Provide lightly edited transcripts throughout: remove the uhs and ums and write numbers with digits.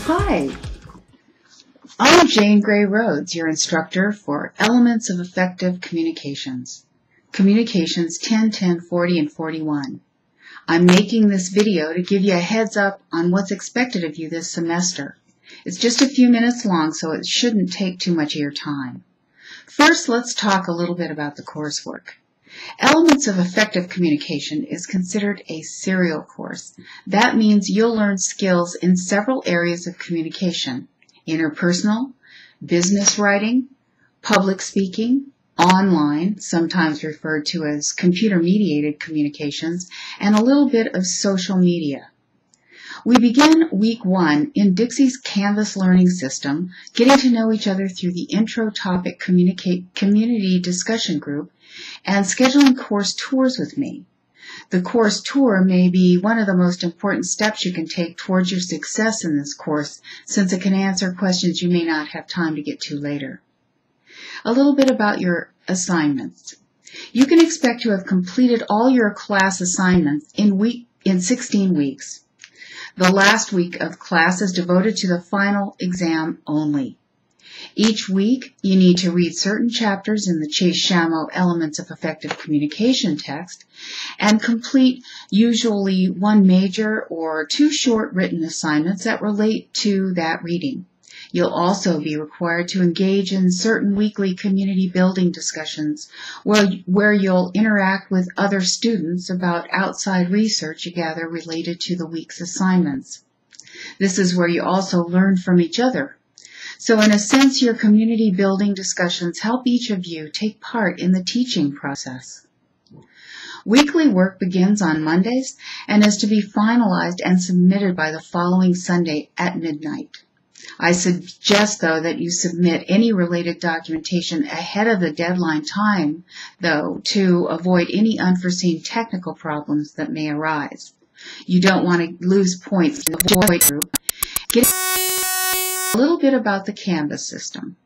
Hi, I'm Jane Gray-Rhodes, your instructor for Elements of Effective Communications, Communications 10, 10, 40, and 41. I'm making this video to give you a heads up on what's expected of you this semester. It's just a few minutes long, so it shouldn't take too much of your time. First, let's talk a little bit about the coursework. Elements of Effective Communication is considered a serial course. That means you'll learn skills in several areas of communication: interpersonal, business writing, public speaking, online, sometimes referred to as computer-mediated communications, and a little bit of social media. We begin week 1 in Dixie's Canvas learning system, getting to know each other through the intro topic community discussion group and scheduling course tours with me. The course tour may be one of the most important steps you can take towards your success in this course, since it can answer questions you may not have time to get to later. A little bit about your assignments. You can expect to have completed all your class assignments in 16 weeks. The last week of class is devoted to the final exam only. Each week, you need to read certain chapters in the Chase Shamo Elements of Effective Communication text and complete usually one major or 2 short written assignments that relate to that reading. You'll also be required to engage in certain weekly community building discussions where you'll interact with other students about outside research you gather related to the week's assignments. This is where you also learn from each other. So in a sense, your community building discussions help each of you take part in the teaching process. Weekly work begins on Mondays and is to be finalized and submitted by the following Sunday at midnight. I suggest, though, that you submit any related documentation ahead of the deadline time, though, to avoid any unforeseen technical problems that may arise. You don't want to lose points in the void group. A little bit about the Canvas system.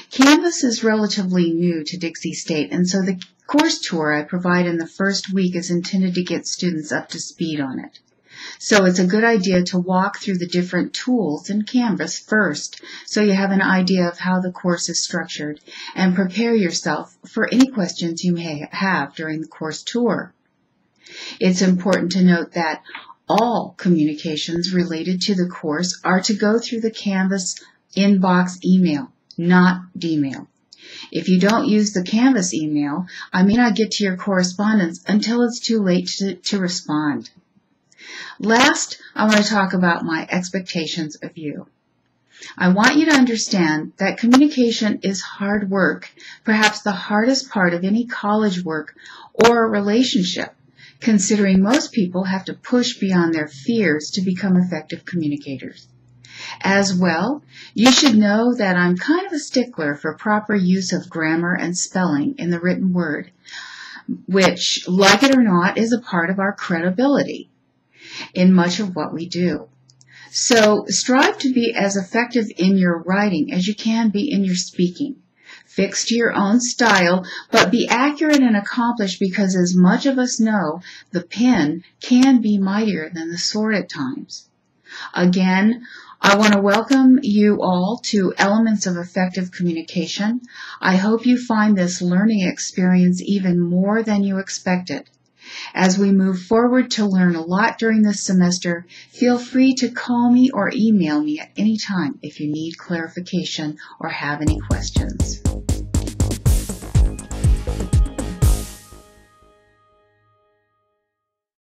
Canvas is relatively new to Dixie State, and so the course tour I provide in the first week is intended to get students up to speed on it. So it's a good idea to walk through the different tools in Canvas first, so you have an idea of how the course is structured, and prepare yourself for any questions you may have during the course tour. It's important to note that all communications related to the course are to go through the Canvas inbox email, not Dmail. If you don't use the Canvas email, I may not get to your correspondence until it's too late to respond. Last, I want to talk about my expectations of you. I want you to understand that communication is hard work, perhaps the hardest part of any college work or relationship, considering most people have to push beyond their fears to become effective communicators. As well, you should know that I'm kind of a stickler for proper use of grammar and spelling in the written word, which, like it or not, is a part of our credibility in much of what we do. So strive to be as effective in your writing as you can be in your speaking. Fix to your own style, but be accurate and accomplished, because as much of us know, the pen can be mightier than the sword at times. Again, I want to welcome you all to Elements of Effective Communication. I hope you find this learning experience even more than you expected. As we move forward to learn a lot during this semester, feel free to call me or email me at any time if you need clarification or have any questions.